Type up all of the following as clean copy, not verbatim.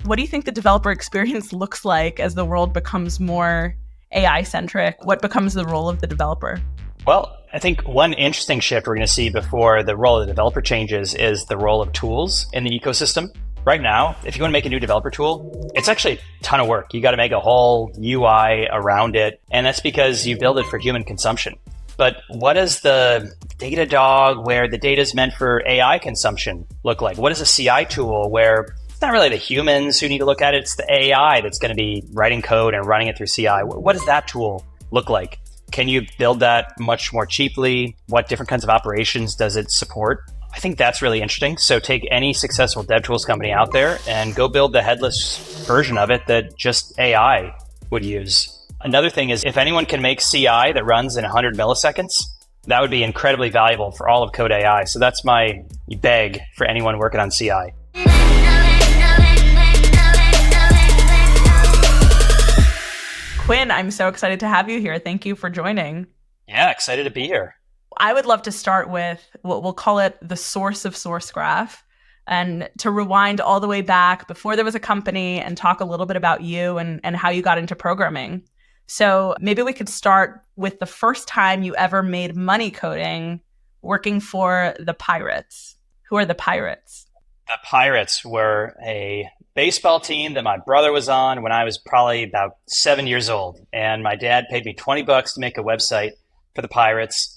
What do you think the developer experience looks like as the world becomes more AI-centric? What becomes the role of the developer? Well, I think one interesting shift we're going to see before the role of the developer changes is the role of tools in the ecosystem. Right now, if you want to make a new developer tool, it's actually a ton of work. You got to make a whole UI around it, and that's because you build it for human consumption. But what does the Datadog, where the data is meant for AI consumption, look like? What is a CI tool where it's not really the humans who need to look at it, it's the AI that's going to be writing code and running it through CI? What does that tool look like? Can you build that much more cheaply? What different kinds of operations does it support? I think that's really interesting. So take any successful DevTools company out there and go build the headless version of it that just AI would use. Another thing is if anyone can make CI that runs in 100 milliseconds, that would be incredibly valuable for all of Code AI. So that's my beg for anyone working on CI. Quinn, I'm so excited to have you here. Thank you for joining. Yeah, excited to be here. I would love to start with what we'll call it the source of Sourcegraph, and to rewind all the way back before there was a company and talk a little bit about you and how you got into programming. So maybe we could start with the first time you ever made money coding working for the Pirates. Who are the Pirates? The Pirates were a baseball team that my brother was on when I was probably about 7 years old. And my dad paid me $20 to make a website for the Pirates.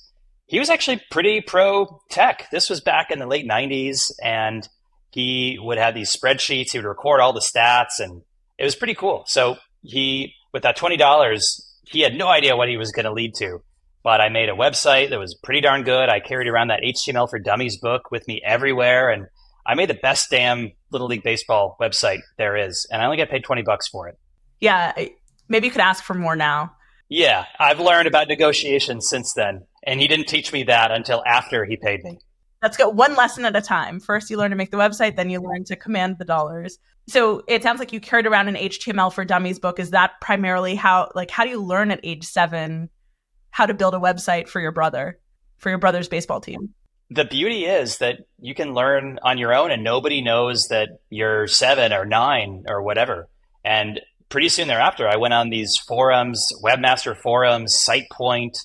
He was actually pretty pro tech. This was back in the late 90s, and he would have these spreadsheets. He would record all the stats, and it was pretty cool. So with that $20, he had no idea what he was going to lead to. But I made a website that was pretty darn good. I carried around that HTML for Dummies book with me everywhere, and I made the best damn Little League Baseball website there is. And I only got paid $20 for it. Yeah, maybe you could ask for more now. Yeah, I've learned about negotiations since then. And he didn't teach me that until after he paid me. Let's go one lesson at a time. First, you learn to make the website, then you learn to command the dollars. So it sounds like you carried around an HTML for Dummies book. Is that primarily how do you learn at age 7 how to build a website for your brother's baseball team? The beauty is that you can learn on your own and nobody knows that you're 7 or 9 or whatever. And pretty soon thereafter, I went on these forums, Webmaster Forums, SitePoint,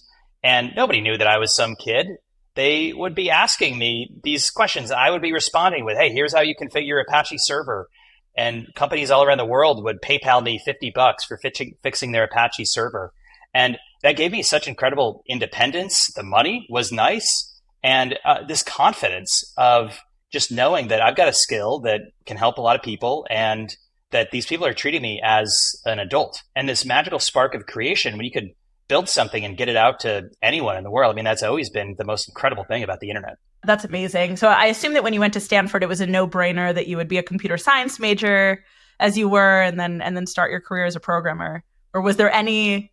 and nobody knew that I was some kid. They would be asking me these questions. I would be responding with, hey, here's how you configure your Apache server. And companies all around the world would PayPal me $50 for fixing their Apache server. And that gave me such incredible independence. The money was nice. And this confidence of just knowing that I've got a skill that can help a lot of people and that these people are treating me as an adult. And this magical spark of creation, when you could build something and get it out to anyone in the world. I mean, that's always been the most incredible thing about the internet. That's amazing. So I assume that when you went to Stanford, it was a no-brainer that you would be a computer science major as you were and then start your career as a programmer. Or was there anything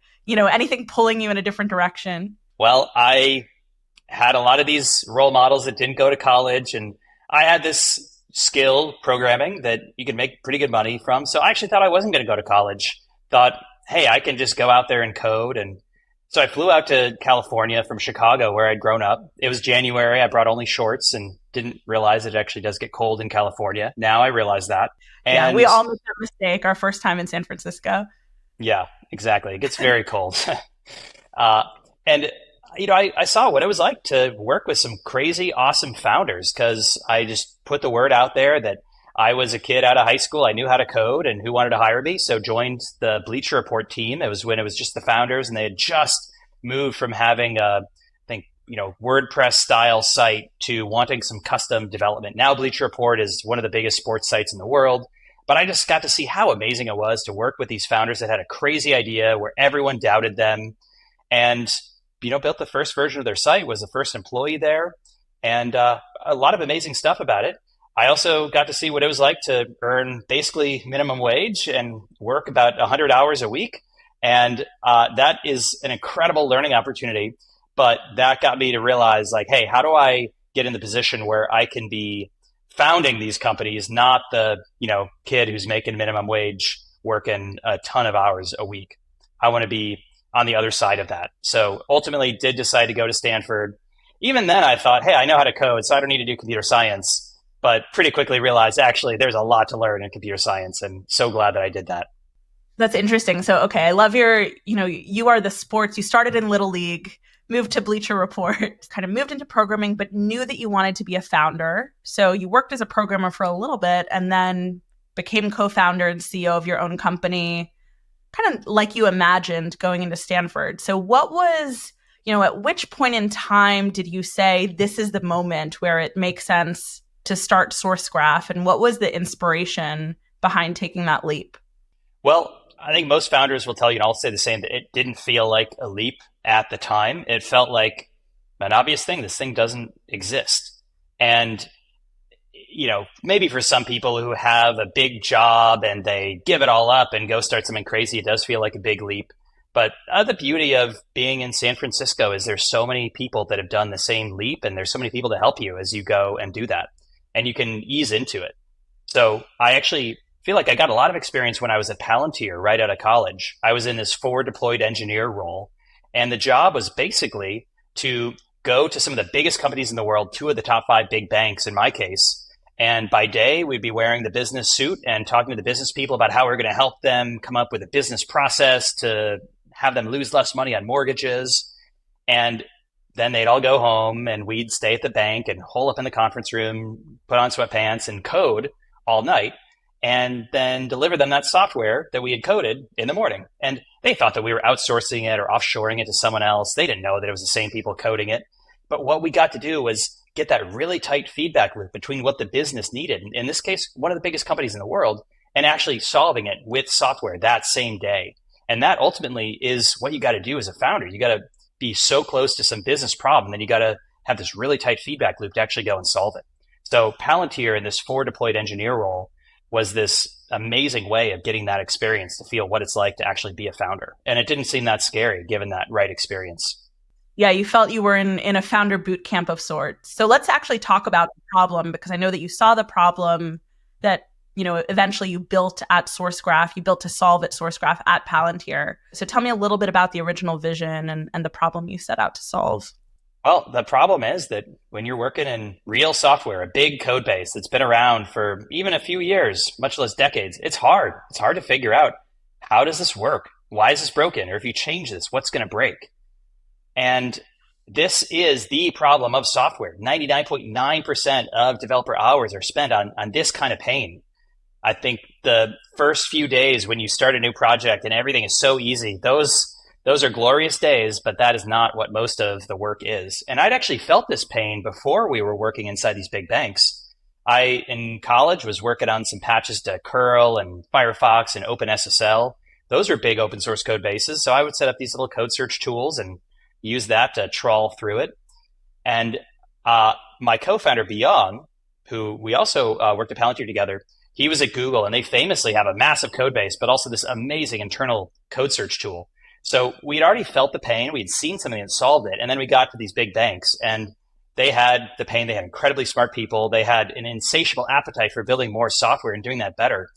pulling you in a different direction? Well, I had a lot of these role models that didn't go to college, and I had this skill programming that you could make pretty good money from. So I actually thought I wasn't going to go to college. Thought, hey, I can just go out there and code. And so I flew out to California from Chicago, where I'd grown up. It was January. I brought only shorts and didn't realize it actually does get cold in California. Now I realize that. And yeah, we all made that mistake our first time in San Francisco. Yeah, exactly. It gets very cold. And I saw what it was like to work with some crazy, awesome founders because I just put the word out there that I was a kid out of high school. I knew how to code and who wanted to hire me. So joined the Bleacher Report team. It was when it was just the founders and they had just moved from having WordPress style site to wanting some custom development. Now Bleacher Report is one of the biggest sports sites in the world. But I just got to see how amazing it was to work with these founders that had a crazy idea where everyone doubted them and built the first version of their site, was the first employee there, and a lot of amazing stuff about it. I also got to see what it was like to earn basically minimum wage and work about 100 hours a week. And that is an incredible learning opportunity. But that got me to realize, like, hey, how do I get in the position where I can be founding these companies, not the kid who's making minimum wage working a ton of hours a week? I want to be on the other side of that. So ultimately did decide to go to Stanford. Even then I thought, hey, I know how to code, so I don't need to do computer science. but pretty quickly realized actually there's a lot to learn in computer science, and so glad that I did that. That's interesting. So, okay, I love you are the sports. You started in Little League, moved to Bleacher Report, kind of moved into programming, but knew that you wanted to be a founder. So you worked as a programmer for a little bit and then became co-founder and CEO of your own company, kind of like you imagined going into Stanford. So what was, at which point in time did you say this is the moment where it makes sense to start Sourcegraph? And what was the inspiration behind taking that leap? Well, I think most founders will tell you, and I'll say the same, that it didn't feel like a leap at the time. It felt like an obvious thing. This thing doesn't exist. And, maybe for some people who have a big job and they give it all up and go start something crazy, it does feel like a big leap. But the beauty of being in San Francisco is there's so many people that have done the same leap, and there's so many people to help you as you go and do that. And you can ease into it. So I actually feel like I got a lot of experience when I was at Palantir right out of college. I was in this forward deployed engineer role, and the job was basically to go to some of the biggest companies in the world, two of the top five big banks in my case. And by day, we'd be wearing the business suit and talking to the business people about how we're going to help them come up with a business process to have them lose less money on mortgages. And then they'd all go home and we'd stay at the bank and hole up in the conference room, put on sweatpants and code all night, and then deliver them that software that we had coded in the morning. And they thought that we were outsourcing it or offshoring it to someone else. They didn't know that it was the same people coding it. But what we got to do was get that really tight feedback loop between what the business needed, in this case, one of the biggest companies in the world, and actually solving it with software that same day. And that ultimately is what you got to do as a founder. You got to be so close to some business problem, then you got to have this really tight feedback loop to actually go and solve it. So Palantir in this forward deployed engineer role was this amazing way of getting that experience to feel what it's like to actually be a founder. And it didn't seem that scary given that right experience. Yeah, you felt you were in a founder boot camp of sorts. So let's actually talk about the problem, because I know that you saw the problem that, eventually you built at Sourcegraph, you built to solve at Sourcegraph at Palantir. So tell me a little bit about the original vision and the problem you set out to solve. Well, the problem is that when you're working in real software, a big code base that's been around for even a few years, much less decades, it's hard. It's hard to figure out, how does this work? Why is this broken? Or if you change this, what's going to break? And this is the problem of software. 99.9% of developer hours are spent on this kind of pain. I think the first few days when you start a new project and everything is so easy, those are glorious days, but that is not what most of the work is. And I'd actually felt this pain before we were working inside these big banks. I, in college, was working on some patches to curl and Firefox and OpenSSL. Those are big open source code bases. So I would set up these little code search tools and use that to trawl through it. And my co-founder, Byung, who we also worked at Palantir together, he was at Google, and they famously have a massive code base, but also this amazing internal code search tool. So we'd already felt the pain. We'd seen something that solved it. And then we got to these big banks, and they had the pain. They had incredibly smart people. They had an insatiable appetite for building more software and doing that better,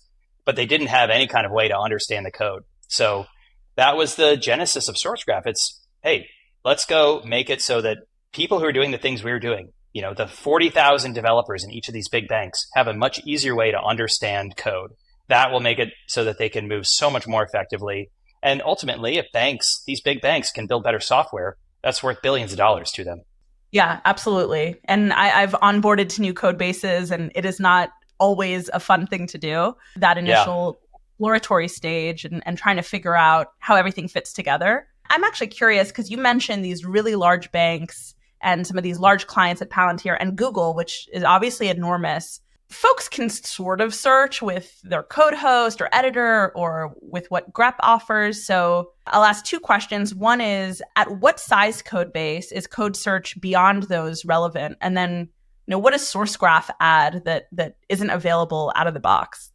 but they didn't have any kind of way to understand the code. So that was the genesis of Sourcegraph. It's, hey, let's go make it so that people who are doing the things we were doing, the 40,000 developers in each of these big banks, have a much easier way to understand code. That will make it so that they can move so much more effectively. And ultimately, if these big banks can build better software, that's worth billions of dollars to them. Yeah, absolutely. And I've onboarded to new code bases, and it is not always a fun thing to do. That initial exploratory stage and trying to figure out how everything fits together. I'm actually curious because you mentioned these really large banks and some of these large clients at Palantir and Google, which is obviously enormous. Folks can sort of search with their code host or editor or with what grep offers. So I'll ask two questions. One is, at what size code base is code search beyond those relevant? And then, what does Sourcegraph add that isn't available out of the box?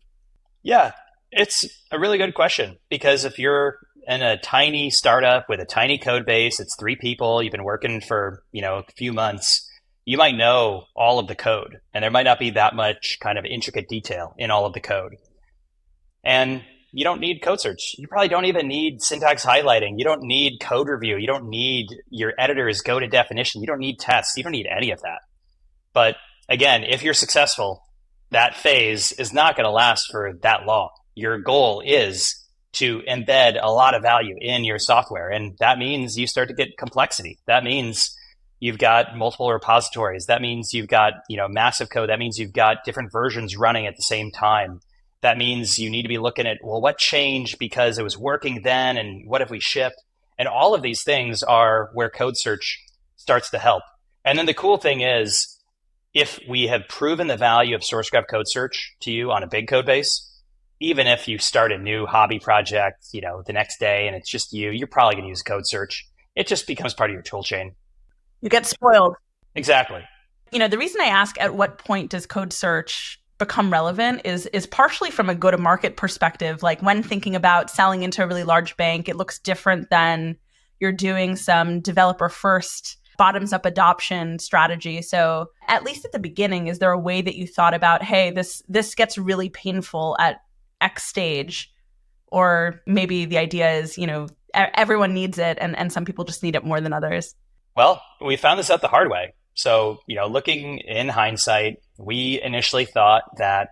Yeah, it's a really good question, because if you're in a tiny startup with a tiny code base, it's 3 people, you've been working for, a few months, you might know all of the code, and there might not be that much kind of intricate detail in all of the code. And you don't need code search. You probably don't even need syntax highlighting. You don't need code review. You don't need your editor's go to definition. You don't need tests. You don't need any of that. But again, if you're successful, that phase is not going to last for that long. Your goal is to embed a lot of value in your software. And that means you start to get complexity. That means you've got multiple repositories. That means you've got, massive code. That means you've got different versions running at the same time. That means you need to be looking at, well, what changed because it was working then and what have we shipped? And all of these things are where code search starts to help. And then the cool thing is, if we have proven the value of Sourcegraph code search to you on a big code base, even if you start a new hobby project, the next day and it's just you're probably going to use code search. It just becomes part of your tool chain. You get spoiled. Exactly. The reason I ask at what point does code search become relevant is partially from a go-to-market perspective. Like when thinking about selling into a really large bank, it looks different than you're doing some developer-first bottoms-up adoption strategy. So at least at the beginning, is there a way that you thought about, hey, this gets really painful at X stage? Or maybe the idea is, everyone needs it and some people just need it more than others. Well, we found this out the hard way. So, looking in hindsight, we initially thought that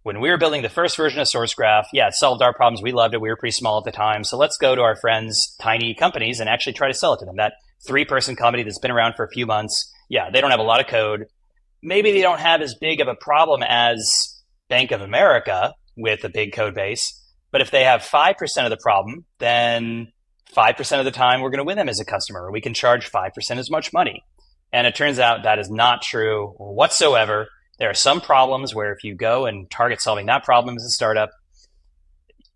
when we were building the first version of Sourcegraph, it solved our problems. We loved it. We were pretty small at the time. So let's go to our friends' tiny companies and actually try to sell it to them. That 3-person company that's been around for a few months, they don't have a lot of code. Maybe they don't have as big of a problem as Bank of America with a big code base. But if they have 5% of the problem, then 5% of the time we're going to win them as a customer, or we can charge 5% as much money. And it turns out that is not true whatsoever. There are some problems where if you go and target solving that problem as a startup,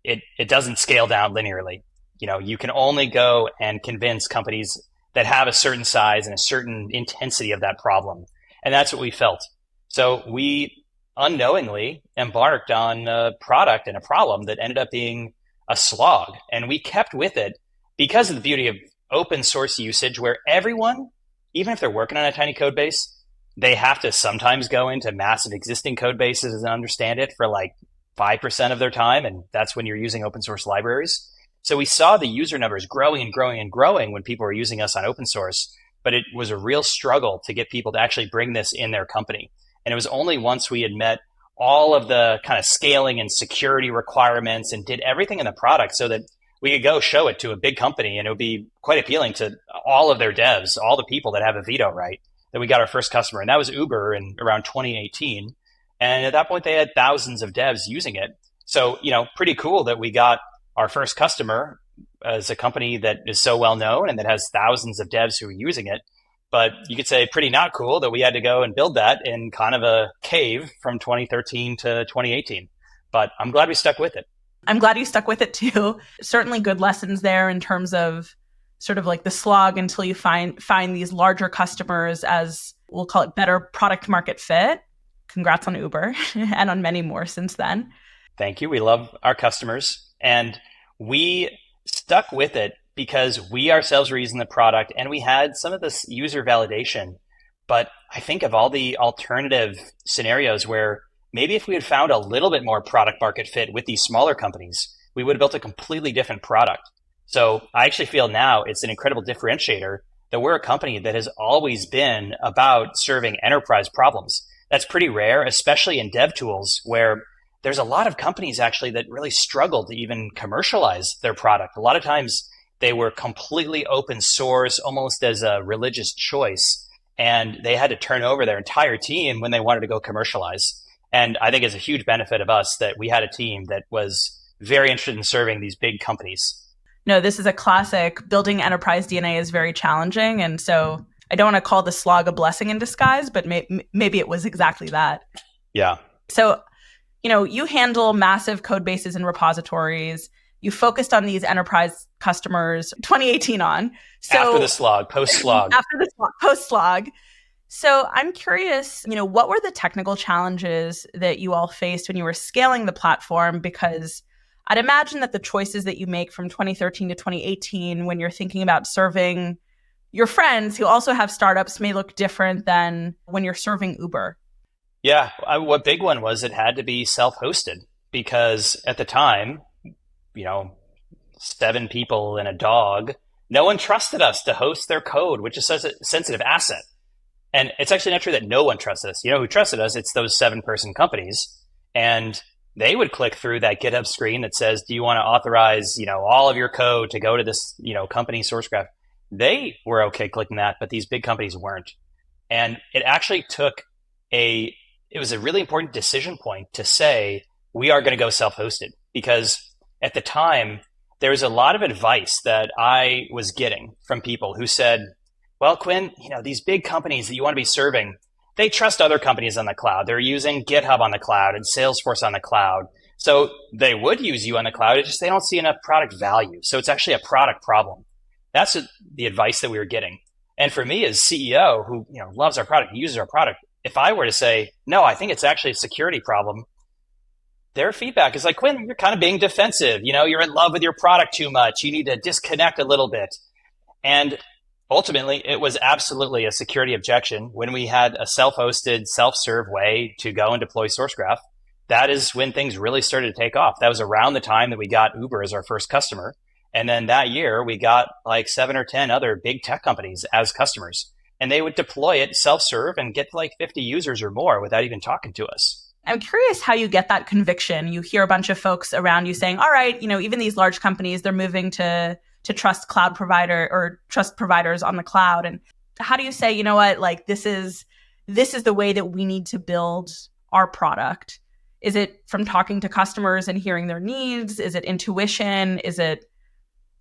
it doesn't scale down linearly. You can only go and convince companies that have a certain size and a certain intensity of that problem. And that's what we felt. So we unknowingly embarked on a product and a problem that ended up being a slog. And we kept with it because of the beauty of open source usage, where everyone, even if they're working on a tiny code base, they have to sometimes go into massive existing code bases and understand it for like 5% of their time. And that's when you're using open source libraries. So we saw the user numbers growing and growing and growing when people were using us on open source, but it was a real struggle to get people to actually bring this in their company. And it was only once we had met all of the kind of scaling and security requirements and did everything in the product so that we could go show it to a big company and it would be quite appealing to all of their devs, all the people that have a veto right, that we got our first customer. And that was Uber in around 2018. And at that point, they had thousands of devs using it. So, pretty cool that we got our first customer as a company that is so well known and that has thousands of devs who are using it. But you could say pretty not cool that we had to go and build that in kind of a cave from 2013 to 2018. But I'm glad we stuck with it. I'm glad you stuck with it too. Certainly good lessons there in terms of sort of like the slog until you find these larger customers as, we'll call it, better product market fit. Congrats on Uber and on many more since then. Thank you. We love our customers. And we stuck with it because we ourselves were using the product and we had some of this user validation. But I think of all the alternative scenarios where maybe if we had found a little bit more product market fit with these smaller companies, we would have built a completely different product. So I actually feel now it's an incredible differentiator that we're a company that has always been about serving enterprise problems. That's pretty rare, especially in dev tools, where there's a lot of companies actually that really struggle to even commercialize their product. A lot of times they were completely open source, almost as a religious choice, and they had to turn over their entire team when they wanted to go commercialize. And I think it's a huge benefit of us that we had a team that was very interested in serving these big companies. No, this is a classic. Building enterprise DNA is very challenging. And so I don't want to call the slog a blessing in disguise, but maybe it was exactly that. Yeah. So, you handle massive code bases and repositories. You focused on these enterprise customers 2018 on. So after the slog, post-slog. After the slog, post-slog. So I'm curious, what were the technical challenges that you all faced when you were scaling the platform? Because I'd imagine that the choices that you make from 2013 to 2018, when you're thinking about serving your friends who also have startups, may look different than when you're serving Uber. Yeah, what big one was it had to be self-hosted because at the time, 7 people and a dog, no one trusted us to host their code, which is such a sensitive asset. And it's actually not true that no one trusts us. You know who trusted us? It's those 7-person companies. And they would click through that GitHub screen that says, do you want to authorize, all of your code to go to this, company Sourcegraph? They were okay clicking that, but these big companies weren't. And it actually took it was a really important decision point to say, we are going to go self-hosted, because at the time, there was a lot of advice that I was getting from people who said, well, Quinn, these big companies that you want to be serving, they trust other companies on the cloud. They're using GitHub on the cloud and Salesforce on the cloud. So they would use you on the cloud. It's just they don't see enough product value. So it's actually a product problem. That's the advice that we were getting. And for me as CEO who loves our product, uses our product, if I were to say, no, I think it's actually a security problem, their feedback is like, Quinn, you're kind of being defensive. You're in love with your product too much. You need to disconnect a little bit. And ultimately, it was absolutely a security objection when we had a self-hosted, self-serve way to go and deploy Sourcegraph. That is when things really started to take off. That was around the time that we got Uber as our first customer. And then that year, we got like 7 or 10 other big tech companies as customers. And they would deploy it self-serve and get like 50 users or more without even talking to us. I'm curious how you get that conviction. You hear a bunch of folks around you saying, all right, even these large companies, they're moving to trust cloud provider or trust providers on the cloud. And how do you say, like this is the way that we need to build our product? Is it from talking to customers and hearing their needs? Is it intuition? Is it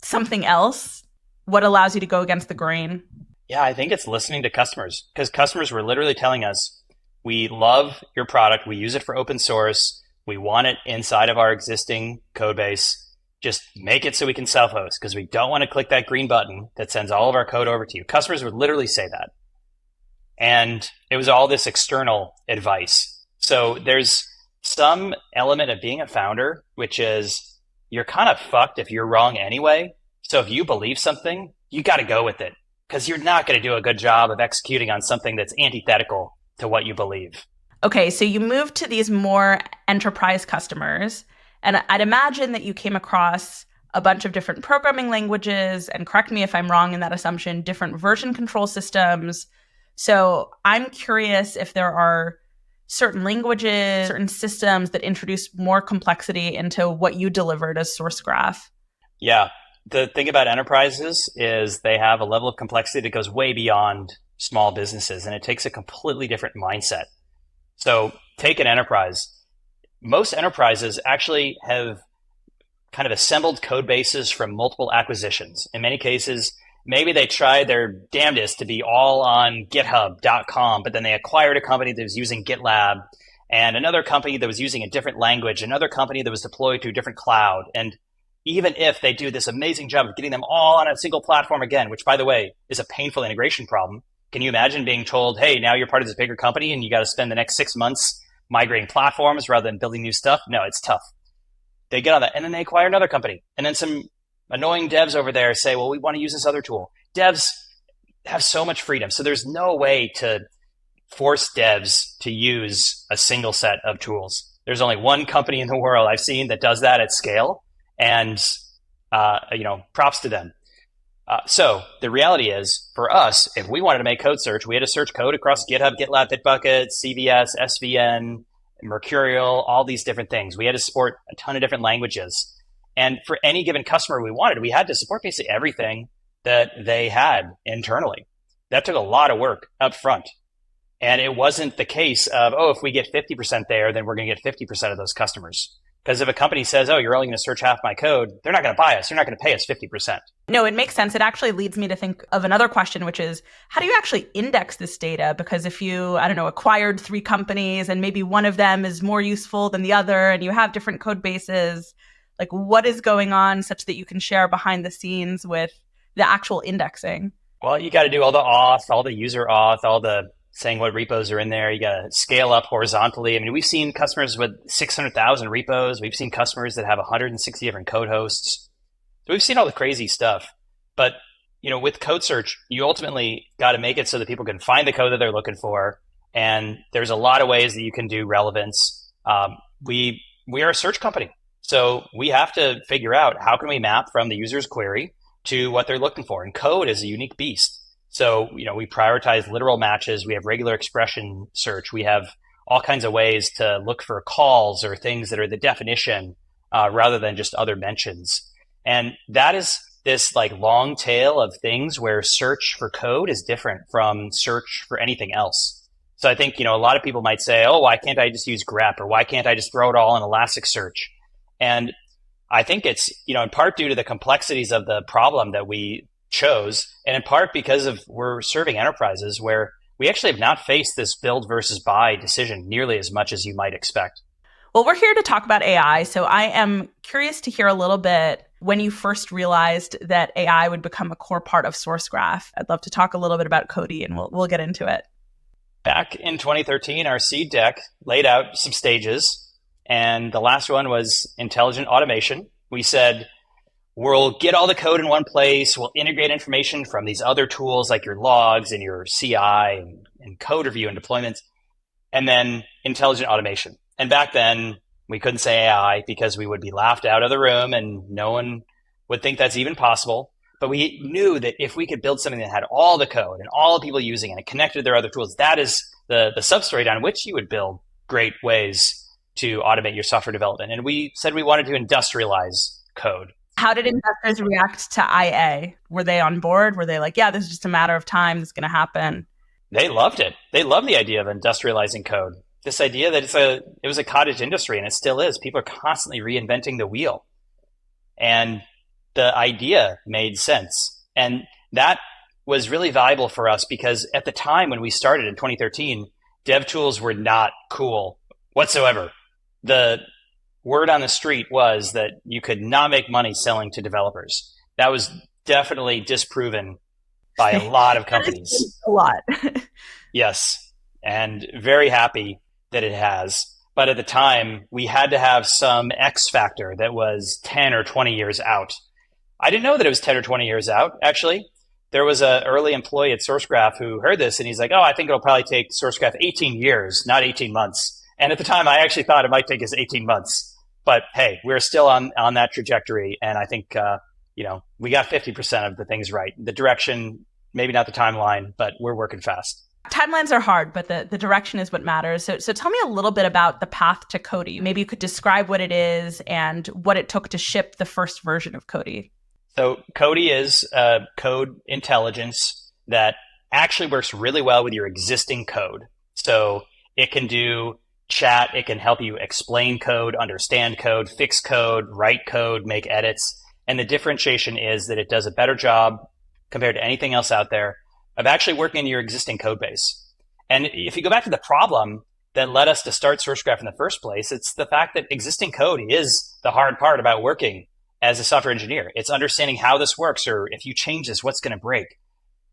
something else? What allows you to go against the grain? Yeah, I think it's listening to customers, because customers were literally telling us, we love your product. We use it for open source. We want it inside of our existing code base. Just make it so we can self-host, because we don't want to click that green button that sends all of our code over to you. Customers would literally say that. And it was all this external advice. So there's some element of being a founder, which is you're kind of fucked if you're wrong anyway. So if you believe something, you got to go with it, because you're not going to do a good job of executing on something that's antithetical to what you believe. Okay, so you moved to these more enterprise customers. And I'd imagine that you came across a bunch of different programming languages, and correct me if I'm wrong in that assumption, different version control systems. So I'm curious if there are certain languages, certain systems that introduce more complexity into what you delivered as Sourcegraph. Yeah. The thing about enterprises is they have a level of complexity that goes way beyond small businesses, and it takes a completely different mindset. So take an enterprise. Most enterprises actually have kind of assembled code bases from multiple acquisitions. In many cases, maybe they tried their damnedest to be all on github.com, but then they acquired a company that was using GitLab, and another company that was using a different language, another company that was deployed to a different cloud. And even if they do this amazing job of getting them all on a single platform again, which, by the way, is a painful integration problem, can you imagine being told, hey, now you're part of this bigger company and you got to spend the next 6 months migrating platforms rather than building new stuff? No, it's tough. They get on that, and then they acquire another company. And then some annoying devs over there say, well, we want to use this other tool. Devs have so much freedom. So there's no way to force devs to use a single set of tools. There's only one company in the world I've seen that does that at scale. And, props to them. So the reality is, for us, if we wanted to make code search, we had to search code across GitHub, GitLab, Bitbucket, CVS, SVN, Mercurial, all these different things. We had to support a ton of different languages. And for any given customer we wanted, we had to support basically everything that they had internally. That took a lot of work up front. And it wasn't the case of, if we get 50% there, then we're going to get 50% of those customers. Because if a company says, you're only going to search half my code, they're not going to buy us. They're not going to pay us 50%. No, it makes sense. It actually leads me to think of another question, which is, how do you actually index this data? Because if you, acquired 3 companies and maybe one of them is more useful than the other, and you have different code bases, like what is going on such that you can share behind the scenes with the actual indexing? Well, you got to do all the auth, all the user auth, all the saying what repos are in there. You got to scale up horizontally. I mean, we've seen customers with 600,000 repos. We've seen customers that have 160 different code hosts. So we've seen all the crazy stuff. But, with code search, you ultimately got to make it so that people can find the code that they're looking for. And there's a lot of ways that you can do relevance. We are a search company. So we have to figure out how can we map from the user's query to what they're looking for. And code is a unique beast. So, we prioritize literal matches. We have regular expression search. We have all kinds of ways to look for calls or things that are the definition rather than just other mentions. And that is this like long tail of things where search for code is different from search for anything else. So I think, a lot of people might say, oh, why can't I just use grep, or why can't I just throw it all in Elasticsearch? And I think it's, in part due to the complexities of the problem that we chose, and in part because of we're serving enterprises where we actually have not faced this build versus buy decision nearly as much as you might expect. Well, we're here to talk about AI, so I am curious to hear a little bit when you first realized that AI would become a core part of Sourcegraph. I'd love to talk a little bit about Cody, and we'll get into it. Back in 2013, our seed deck laid out some stages, and the last one was intelligent automation. We said, we'll get all the code in one place. We'll integrate information from these other tools like your logs and your CI and code review and deployments, and then intelligent automation. And back then, we couldn't say AI because we would be laughed out of the room and no one would think that's even possible. But we knew that if we could build something that had all the code and all the people using it and it connected to their other tools, that is the substrate on which you would build great ways to automate your software development. And we said we wanted to industrialize code. How did investors react to IA? Were they on board? Were they like, yeah, this is just a matter of time, this is going to happen? They loved it. They loved the idea of industrializing code. This idea that it was a cottage industry, and it still is. People are constantly reinventing the wheel. And the idea made sense. And that was really valuable for us because at the time when we started in 2013, dev tools were not cool whatsoever. The word on the street was that you could not make money selling to developers. That was definitely disproven by a lot of companies. A lot. Yes. And very happy that it has. But at the time, we had to have some X factor that was 10 or 20 years out. I didn't know that it was 10 or 20 years out, actually. There was an early employee at Sourcegraph who heard this, and he's like, oh, I think it'll probably take Sourcegraph 18 years, not 18 months. And at the time, I actually thought it might take us 18 months. But hey, we're still on that trajectory. And I think, we got 50% of the things right. The direction, maybe not the timeline, but we're working fast. Timelines are hard, but the direction is what matters. So tell me a little bit about the path to Cody. Maybe you could describe what it is and what it took to ship the first version of Cody. So Cody is code intelligence that actually works really well with your existing code. So it can do chat, it can help you explain code, understand code, fix code, write code, make edits. And the differentiation is that it does a better job compared to anything else out there of actually working in your existing code base. And if you go back to the problem that led us to start Sourcegraph in the first place, it's the fact that existing code is the hard part about working as a software engineer. It's understanding how this works, or if you change this, what's going to break.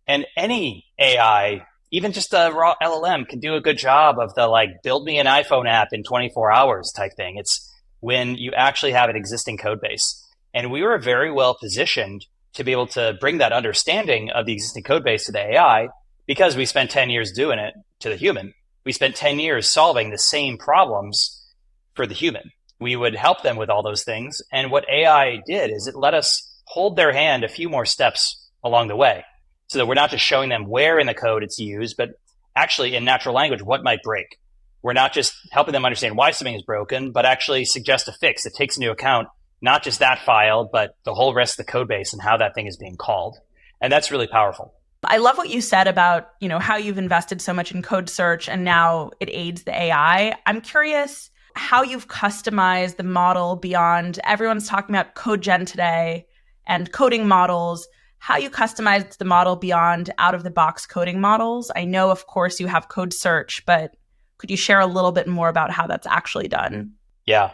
And any AI, even just a raw LLM, can do a good job of the build me an iPhone app in 24 hours type thing. It's when you actually have an existing code base. And we were very well positioned to be able to bring that understanding of the existing code base to the AI because we spent 10 years doing it to the human. We spent 10 years solving the same problems for the human. We would help them with all those things. And what AI did is it let us hold their hand a few more steps along the way so that we're not just showing them where in the code it's used, but actually in natural language, what might break. We're not just helping them understand why something is broken, but actually suggest a fix that takes into account not just that file, but the whole rest of the code base and how that thing is being called. And that's really powerful. I love what you said about, how you've invested so much in code search and now it aids the AI. I'm curious how you've customized the model beyond everyone's talking about code gen today and coding models, how you customized the model beyond out-of-the-box coding models. I know, of course, you have code search, but could you share a little bit more about how that's actually done? Yeah.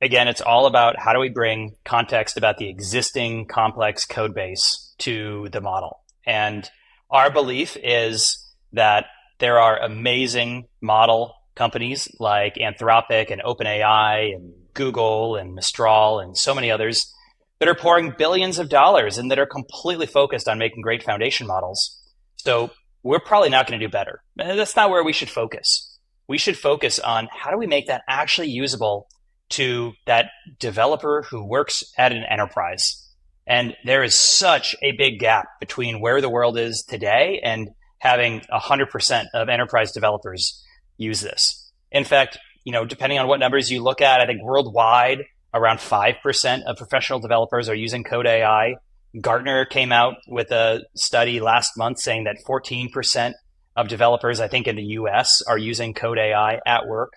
Again, it's all about how do we bring context about the existing complex code base to the model. And our belief is that there are amazing model companies like Anthropic and OpenAI and Google and Mistral and so many others that are pouring billions of dollars and that are completely focused on making great foundation models. So we're probably not going to do better. That's not where we should focus. We should focus on how do we make that actually usable to that developer who works at an enterprise. And there is such a big gap between where the world is today and having 100% of enterprise developers use this. In fact, depending on what numbers you look at, I think worldwide, around 5% of professional developers are using Code AI. Gartner came out with a study last month saying that 14% of developers, I think in the US, are using Code AI at work.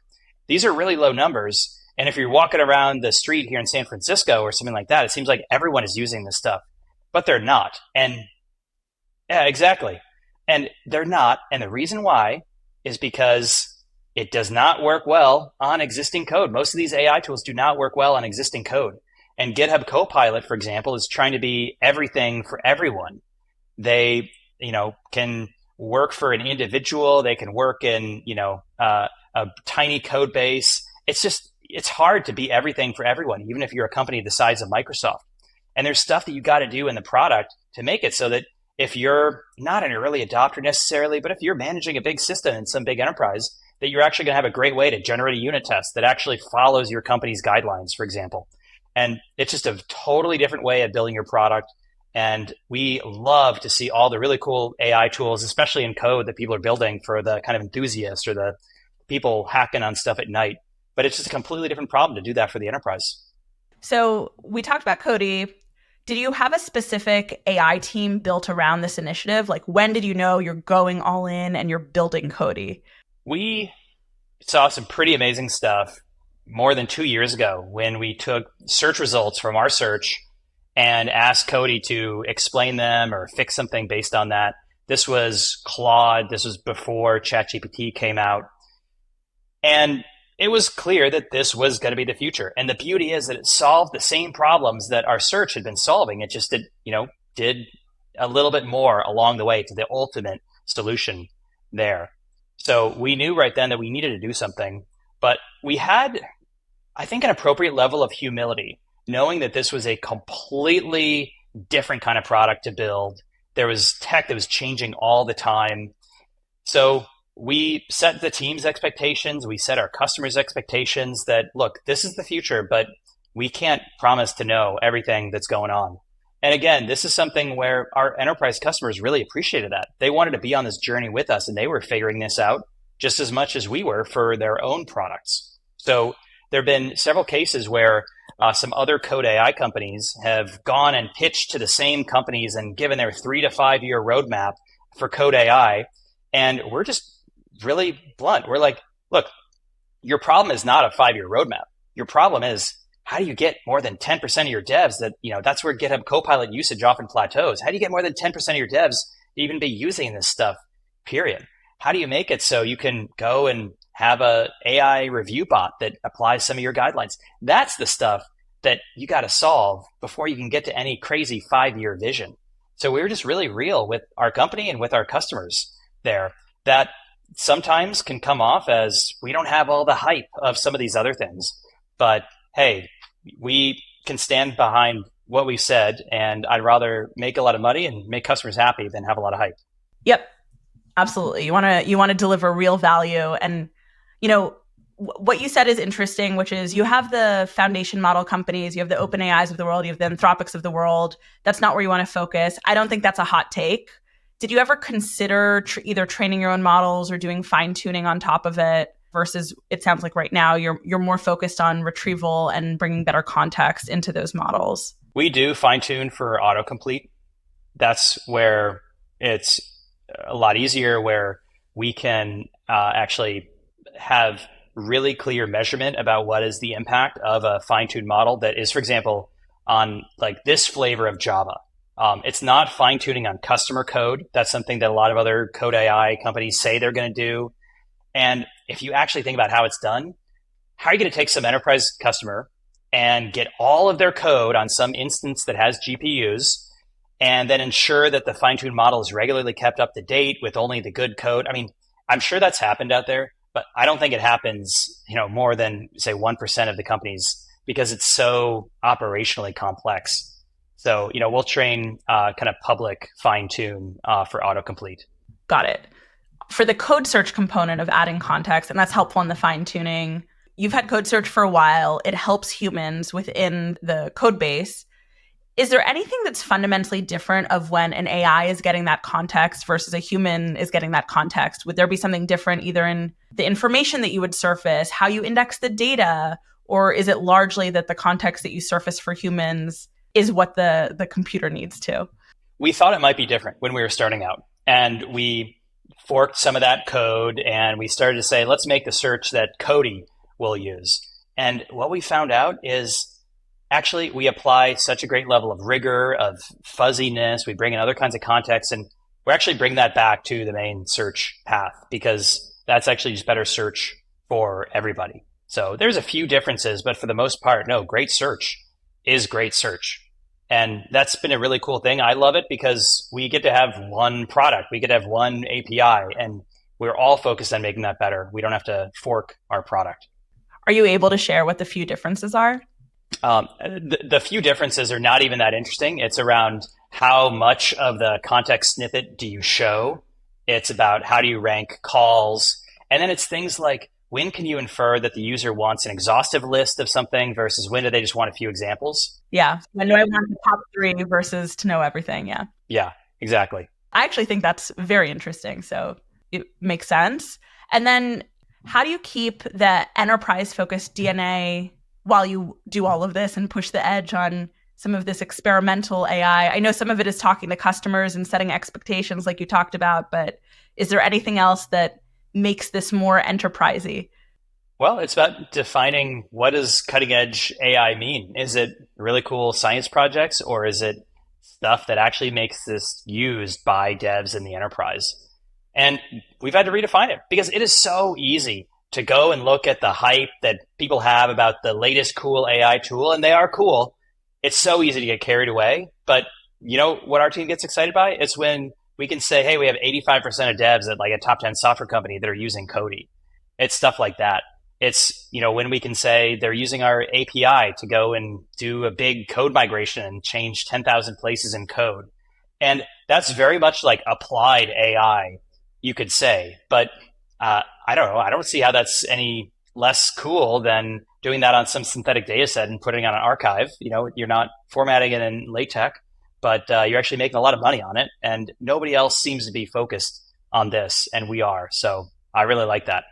These are really low numbers. And if you're walking around the street here in San Francisco or something like that, it seems like everyone is using this stuff, but they're not. And yeah, exactly. And they're not. And the reason why is because it does not work well on existing code. Most of these AI tools do not work well on existing code. And GitHub Copilot, for example, is trying to be everything for everyone. They, can work for an individual. They can work in, a tiny code base. It's hard to be everything for everyone, even if you're a company the size of Microsoft. And there's stuff that you got to do in the product to make it so that if you're not an early adopter necessarily, but if you're managing a big system in some big enterprise, that you're actually going to have a great way to generate a unit test that actually follows your company's guidelines, for example. And it's just a totally different way of building your product. And we love to see all the really cool AI tools, especially in code that people are building for the kind of enthusiasts or the people hacking on stuff at night. But it's just a completely different problem to do that for the enterprise. So we talked about Cody. Did you have a specific AI team built around this initiative? Like, when did you know you're going all in and you're building Cody? We saw some pretty amazing stuff more than 2 years ago when we took search results from our search and asked Cody to explain them or fix something based on that. This was Claude. This was before ChatGPT came out. And it was clear that this was going to be the future. And the beauty is that it solved the same problems that our search had been solving. It just did a little bit more along the way to the ultimate solution there. So we knew right then that we needed to do something, but we had, I think, an appropriate level of humility, knowing that this was a completely different kind of product to build. There was tech that was changing all the time. So we set the team's expectations. We set our customers' expectations that, look, this is the future, but we can't promise to know everything that's going on. And again, this is something where our enterprise customers really appreciated that. They wanted to be on this journey with us, and they were figuring this out just as much as we were for their own products. So there have been several cases where some other Code AI companies have gone and pitched to the same companies and given their 3 to 5 year roadmap for Code AI. And we're just really blunt. We're like, look, your problem is not a 5-year roadmap. Your problem is, how do you get more than 10% of your devs that's where GitHub Copilot usage often plateaus. How do you get more than 10% of your devs to even be using this stuff, period? How do you make it so you can go and have a AI review bot that applies some of your guidelines? That's the stuff that you got to solve before you can get to any crazy 5-year vision. So we were just really real with our company and with our customers there. That sometimes can come off as we don't have all the hype of some of these other things. But hey, we can stand behind what we said, and I'd rather make a lot of money and make customers happy than have a lot of hype. Yep, absolutely. You want to deliver real value. And what you said is interesting, which is you have the foundation model companies, you have the OpenAIs of the world, you have the Anthropics of the world. That's not where you want to focus. I don't think that's a hot take. Did you ever consider either training your own models or doing fine tuning on top of it? Versus, it sounds like right now you're more focused on retrieval and bringing better context into those models. We do fine tune for autocomplete. That's where it's a lot easier, where we can actually have really clear measurement about what is the impact of a fine-tuned model that is, for example, on like this flavor of Java. It's not fine-tuning on customer code. That's something that a lot of other Code AI companies say they're going to do. And if you actually think about how it's done, how are you going to take some enterprise customer and get all of their code on some instance that has GPUs and then ensure that the fine-tuned model is regularly kept up to date with only the good code? I mean, I'm sure that's happened out there, but I don't think it happens, more than, say, 1% of the companies, because it's so operationally complex. So, we'll train kind of public fine-tune for autocomplete. Got it. For the code search component of adding context, and that's helpful in the fine-tuning, you've had code search for a while. It helps humans within the code base. Is there anything that's fundamentally different of when an AI is getting that context versus a human is getting that context? Would there be something different either in the information that you would surface, how you index the data, or is it largely that the context that you surface for humans is what the computer needs to? We thought it might be different when we were starting out. And we forked some of that code and we started to say, let's make the search that Cody will use. And what we found out is actually we apply such a great level of rigor, of fuzziness. We bring in other kinds of context, and we actually bring that back to the main search path because that's actually just better search for everybody. So there's a few differences, but for the most part, no, great search is great search. And that's been a really cool thing. I love it because we get to have one product. We get to have one API, and we're all focused on making that better. We don't have to fork our product. Are you able to share what the few differences are? The few differences are not even that interesting. It's around how much of the context snippet do you show? It's about how do you rank calls? And then it's things like when can you infer that the user wants an exhaustive list of something versus when do they just want a few examples? Yeah. When do I want the top three versus to know everything? Yeah. Yeah, exactly. I actually think that's very interesting. So it makes sense. And then how do you keep the enterprise focused DNA while you do all of this and push the edge on some of this experimental AI? I know some of it is talking to customers and setting expectations like you talked about, but is there anything else that makes this more enterprisey? Well, it's about defining what does cutting edge AI mean? Is it really cool science projects or is it stuff that actually makes this used by devs in the enterprise? And we've had to redefine it because it is so easy to go and look at the hype that people have about the latest cool AI tool, and they are cool. It's so easy to get carried away. But you know what our team gets excited by? It's when we can say, hey, we have 85% of devs at like a top 10 software company that are using Cody. It's stuff like that. It's, you know, when we can say they're using our API to go and do a big code migration and change 10,000 places in code. And that's very much like applied AI, you could say. But I don't know. I don't see how that's any less cool than doing that on some synthetic data set and putting it on an archive. You know, you're not formatting it in LaTeX, but you're actually making a lot of money on it. And nobody else seems to be focused on this, and we are. So I really like that.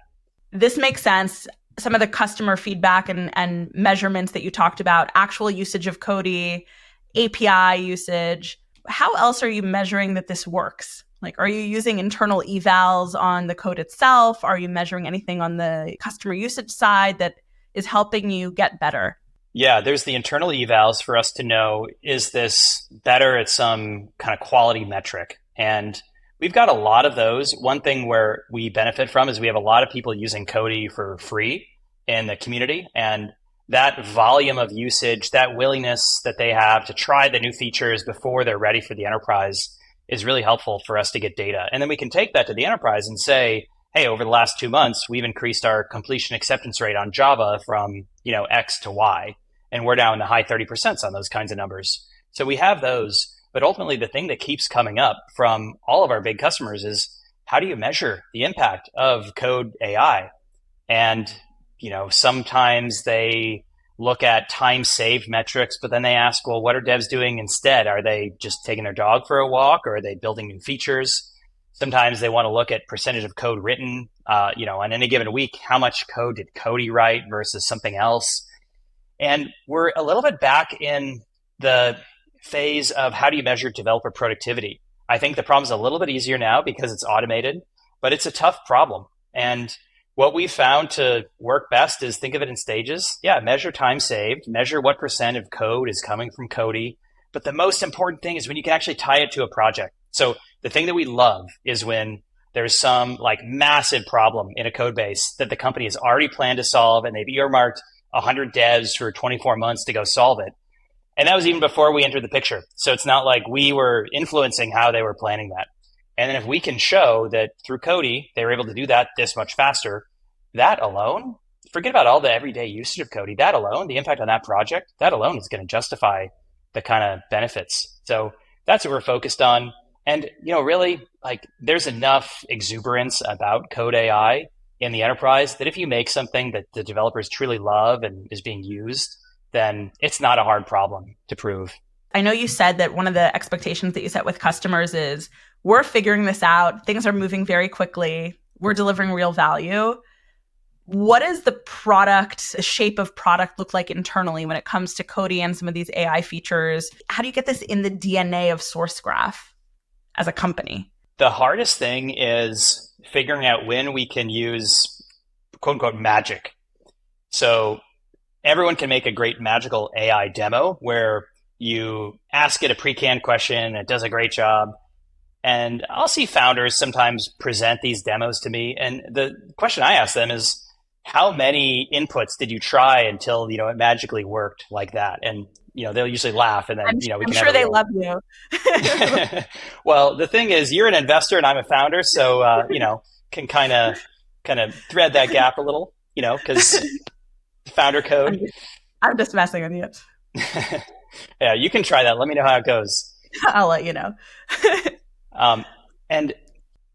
This makes sense. Some of the customer feedback and measurements that you talked about, actual usage of Cody, API usage. How else are you measuring that this works? Like, are you using internal evals on the code itself? Are you measuring anything on the customer usage side that is helping you get better? Yeah, there's the internal evals for us to know, is this better at some kind of quality metric? And we've got a lot of those. One thing where we benefit from is we have a lot of people using Cody for free in the community. And that volume of usage, that willingness that they have to try the new features before they're ready for the enterprise is really helpful for us to get data. And then we can take that to the enterprise and say, hey, over the last 2 months, we've increased our completion acceptance rate on Java from, X to Y. And we're now in the high 30% on those kinds of numbers. So we have those. But ultimately, the thing that keeps coming up from all of our big customers is how do you measure the impact of code AI? And, sometimes they look at time saved metrics, but then they ask, well, what are devs doing instead? Are they just taking their dog for a walk, or are they building new features? Sometimes they want to look at percentage of code written, on any given week, how much code did Cody write versus something else? And we're a little bit back in the phase of how do you measure developer productivity? I think the problem's a little bit easier now because it's automated, but it's a tough problem. And what we found to work best is think of it in stages. Yeah, measure time saved, measure what percent of code is coming from Cody. But the most important thing is when you can actually tie it to a project. So the thing that we love is when there's some like massive problem in a code base that the company has already planned to solve and they've earmarked 100 devs for 24 months to go solve it. And that was even before we entered the picture. So it's not like we were influencing how they were planning that. And then if we can show that through Cody, they were able to do that this much faster, that alone, forget about all the everyday usage of Cody, that alone, the impact on that project, that alone is going to justify the kind of benefits. So that's what we're focused on. And, really, like there's enough exuberance about code AI in the enterprise that if you make something that the developers truly love and is being used, then it's not a hard problem to prove. I know you said that one of the expectations that you set with customers is we're figuring this out. Things are moving very quickly. We're delivering real value. What does the product, shape of product look like internally when it comes to Cody and some of these AI features? How do you get this in the DNA of Sourcegraph as a company? The hardest thing is figuring out when we can use quote unquote magic. So everyone can make a great magical AI demo where you ask it a pre-canned question, it does a great job. And I'll see founders sometimes present these demos to me. And the question I ask them is, how many inputs did you try until, it magically worked like that? And, they'll usually laugh and then, we I'm can sure they love you. Well, the thing is, you're an investor and I'm a founder. So, can kind of thread that gap a little, because founder code. I'm just messing with you. Yeah, you can try that. Let me know how it goes. I'll let you know. And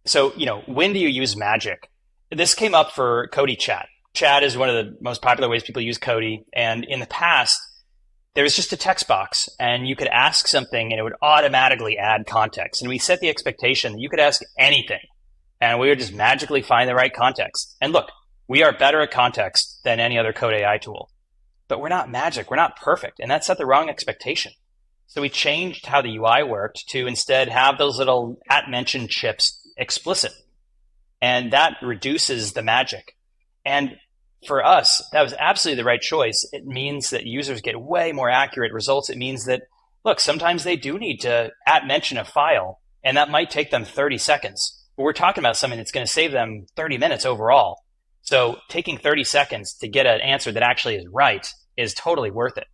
so, when do you use magic? This came up for Cody Chat. Chat is one of the most popular ways people use Cody. And in the past, there was just a text box and you could ask something and it would automatically add context. And we set the expectation that you could ask anything and we would just magically find the right context. And look, we are better at context than any other code AI tool, but we're not magic. We're not perfect. And that set the wrong expectation. So we changed how the UI worked to instead have those little @mention chips explicit. And that reduces the magic. And for us, that was absolutely the right choice. It means that users get way more accurate results. It means that, look, sometimes they do need to @mention a file, and that might take them 30 seconds. But we're talking about something that's going to save them 30 minutes overall. So taking 30 seconds to get an answer that actually is right is totally worth it.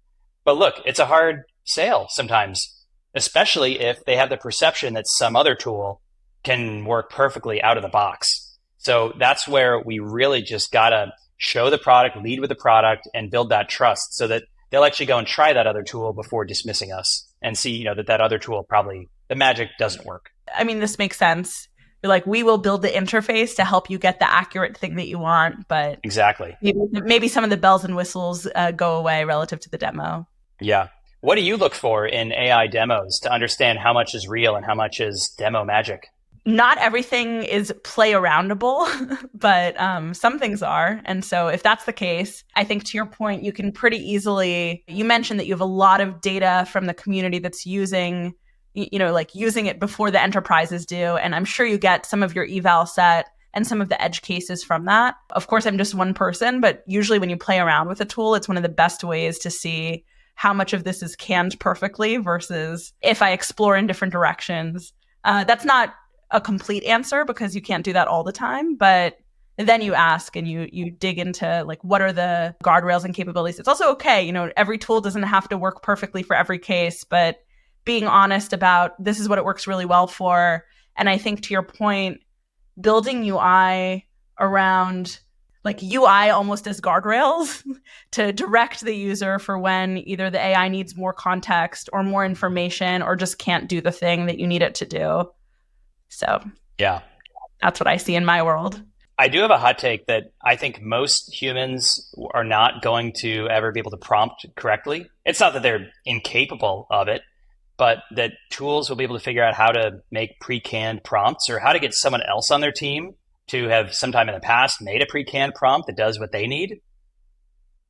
But look, it's a hard sale sometimes, especially if they have the perception that some other tool can work perfectly out of the box. So that's where we really just got to show the product, lead with the product, and build that trust so that they'll actually go and try that other tool before dismissing us and see, that other tool probably, the magic doesn't work. I mean, this makes sense. You're like, we will build the interface to help you get the accurate thing that you want, but exactly, maybe some of the bells and whistles go away relative to the demo. Yeah. What do you look for in AI demos to understand how much is real and how much is demo magic? Not everything is play aroundable, but some things are. And so if that's the case, I think to your point, you can pretty easily, you mentioned that you have a lot of data from the community that's using, using it before the enterprises do. And I'm sure you get some of your eval set and some of the edge cases from that. Of course, I'm just one person, but usually when you play around with a tool, it's one of the best ways to see how much of this is canned perfectly versus if I explore in different directions. That's not a complete answer because you can't do that all the time, but then you ask and you dig into like, what are the guardrails and capabilities? It's also okay. Every tool doesn't have to work perfectly for every case, but being honest about this is what it works really well for. And I think to your point, building UI around like UI almost as guardrails to direct the user for when either the AI needs more context or more information or just can't do the thing that you need it to do. So yeah, that's what I see in my world. I do have a hot take that I think most humans are not going to ever be able to prompt correctly. It's not that they're incapable of it, but that tools will be able to figure out how to make pre-canned prompts or how to get someone else on their team to have sometime in the past made a pre-canned prompt that does what they need.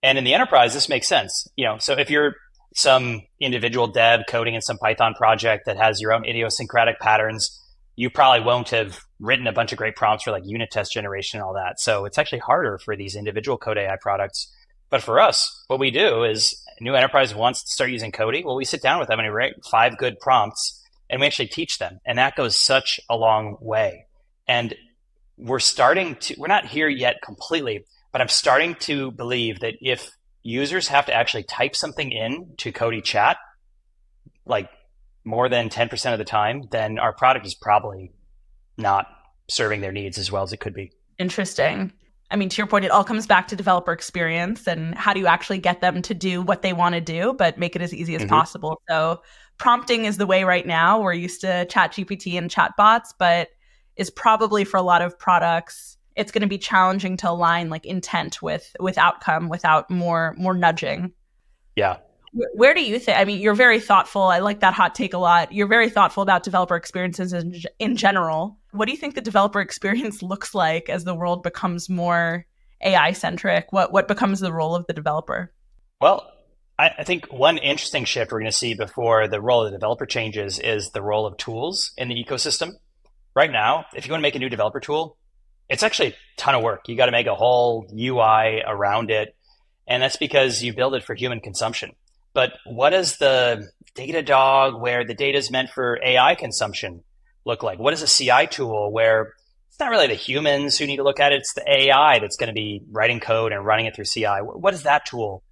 And in the enterprise, this makes sense. So if you're some individual dev coding in some Python project that has your own idiosyncratic patterns, you probably won't have written a bunch of great prompts for like unit test generation and all that. So it's actually harder for these individual code AI products. But for us, what we do is a new enterprise wants to start using Cody. Well, we sit down with them and we write 5 good prompts and we actually teach them. And that goes such a long way. And we're not here yet completely, but I'm starting to believe that if users have to actually type something in to Cody Chat, like more than 10% of the time, then our product is probably not serving their needs as well as it could be. Interesting. I mean, to your point, it all comes back to developer experience and how do you actually get them to do what they want to do, but make it as easy as possible. So prompting is the way right now. We're used to ChatGPT and chatbots, but is probably for a lot of products, it's going to be challenging to align like intent with outcome without more nudging. Yeah. Where do you think? I mean, you're very thoughtful. I like that hot take a lot. You're very thoughtful about developer experiences in general. What do you think the developer experience looks like as the world becomes more AI centric? What becomes the role of the developer? Well, I think one interesting shift we're going to see before the role of the developer changes is the role of tools in the ecosystem. Right now, if you want to make a new developer tool, it's actually a ton of work. You got to make a whole UI around it. And that's because you build it for human consumption. But what does the data dog where the data is meant for AI consumption look like? What is a CI tool where it's not really the humans who need to look at it, it's the AI that's going to be writing code and running it through CI? What does that tool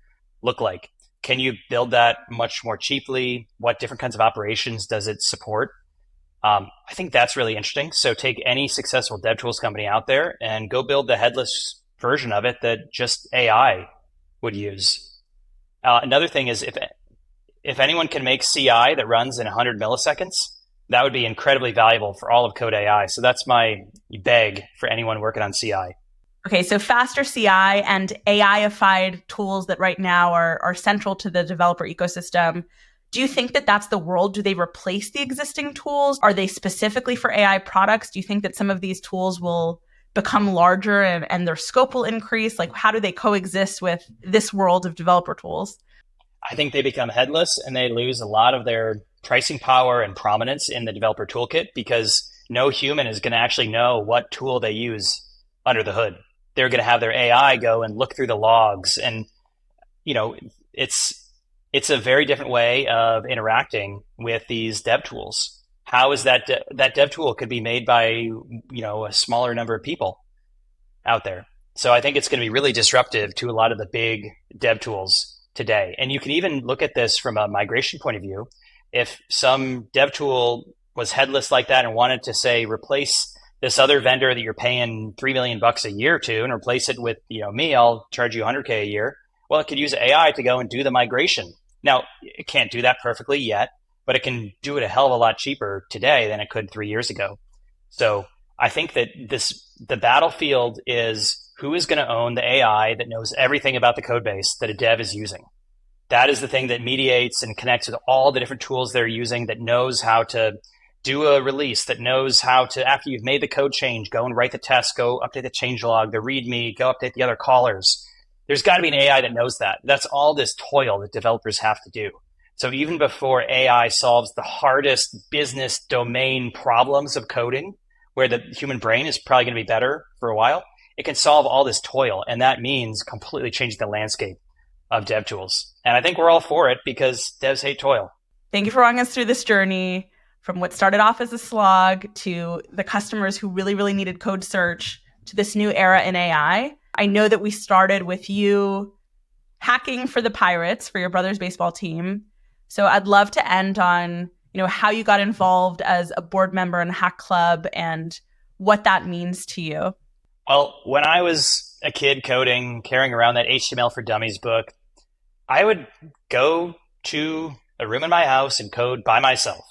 look like? Can you build that much more cheaply? What different kinds of operations does it support? I think that's really interesting. So take any successful DevTools company out there and go build the headless version of it that just AI would use. Another thing is if anyone can make CI that runs in 100 milliseconds, that would be incredibly valuable for all of Code AI. So that's my beg for anyone working on CI. Okay, so faster CI and AI-ified tools that right now are central to the developer ecosystem. Do you think that that's the world? Do they replace the existing tools? Are they specifically for AI products? Do you think that some of these tools will become larger and their scope will increase? Like, how do they coexist with this world of developer tools? I think they become headless and they lose a lot of their pricing power and prominence in the developer toolkit because no human is going to actually know what tool they use under the hood. They're going to have their AI go and look through the logs, and you know, it's a very different way of interacting with these dev tools. How is that dev tool could be made by a smaller number of people out there? So I think it's going to be really disruptive to a lot of the big dev tools today. And you can even look at this from a migration point of view. If some dev tool was headless like that and wanted to say replace this other vendor that you're paying $3 million a year to and replace it with me, I'll charge you 100K a year. Well, it could use AI to go and do the migration. Now, it can't do that perfectly yet, but it can do it a hell of a lot cheaper today than it could 3 years ago. So I think that the battlefield is who is going to own the AI that knows everything about the code base that a dev is using. That is the thing that mediates and connects with all the different tools they're using, that knows how to do a release, that knows how to, after you've made the code change, go and write the test, go update the changelog, the README, go update the other callers. There's got to be an AI that knows that. That's all this toil that developers have to do. So even before AI solves the hardest business domain problems of coding, where the human brain is probably going to be better for a while, it can solve all this toil. And that means completely changing the landscape of dev tools. And I think we're all for it because devs hate toil. Thank you for walking us through this journey from what started off as a slog to the customers who really, really needed code search to this new era in AI. I know that we started with you hacking for the Pirates for your brother's baseball team. So I'd love to end on, how you got involved as a board member in Hack Club and what that means to you. Well, when I was a kid coding, carrying around that HTML for Dummies book, I would go to a room in my house and code by myself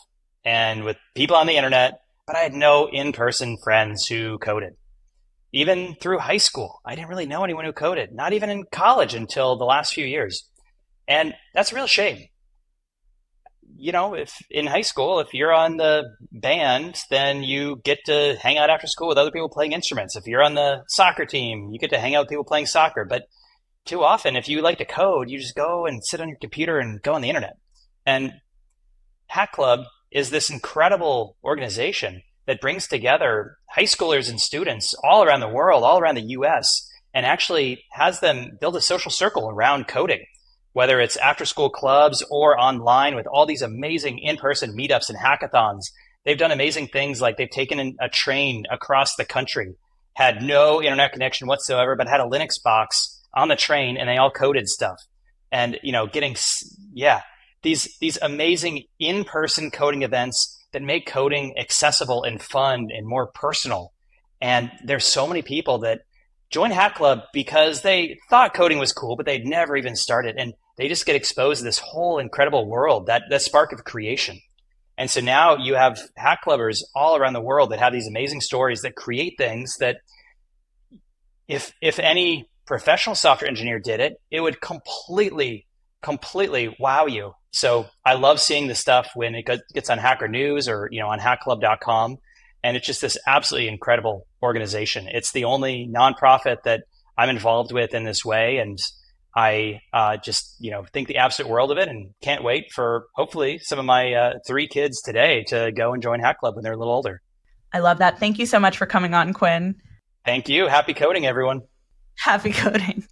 and with people on the internet, but I had no in-person friends who coded. Even through high school, I didn't really know anyone who coded, not even in college until the last few years. And that's a real shame. If in high school, if you're on the band, then you get to hang out after school with other people playing instruments. If you're on the soccer team, you get to hang out with people playing soccer. But too often, if you like to code, you just go and sit on your computer and go on the internet. And Hack Club is this incredible organization that brings together high schoolers and students all around the world, all around the US, and actually has them build a social circle around coding, whether it's after school clubs or online with all these amazing in-person meetups and hackathons. They've done amazing things like they've taken a train across the country, had no internet connection whatsoever, but had a Linux box on the train and they all coded stuff. And, these amazing in-person coding events that make coding accessible and fun and more personal. And there's so many people that join Hack Club because they thought coding was cool, but they'd never even started. And they just get exposed to this whole incredible world, that spark of creation. And so now you have Hack Clubbers all around the world that have these amazing stories that create things that if any professional software engineer did it, it would completely completely wow you. So I love seeing the stuff when it gets on Hacker News or on hackclub.com, and it's just this absolutely incredible organization. It's the only nonprofit that I'm involved with in this way, and I just think the absolute world of it, and can't wait for hopefully some of my 3 kids today to go and join Hack Club when they're a little older. I love that. Thank you so much for coming on, Quinn. Thank you. Happy coding, everyone. Happy coding.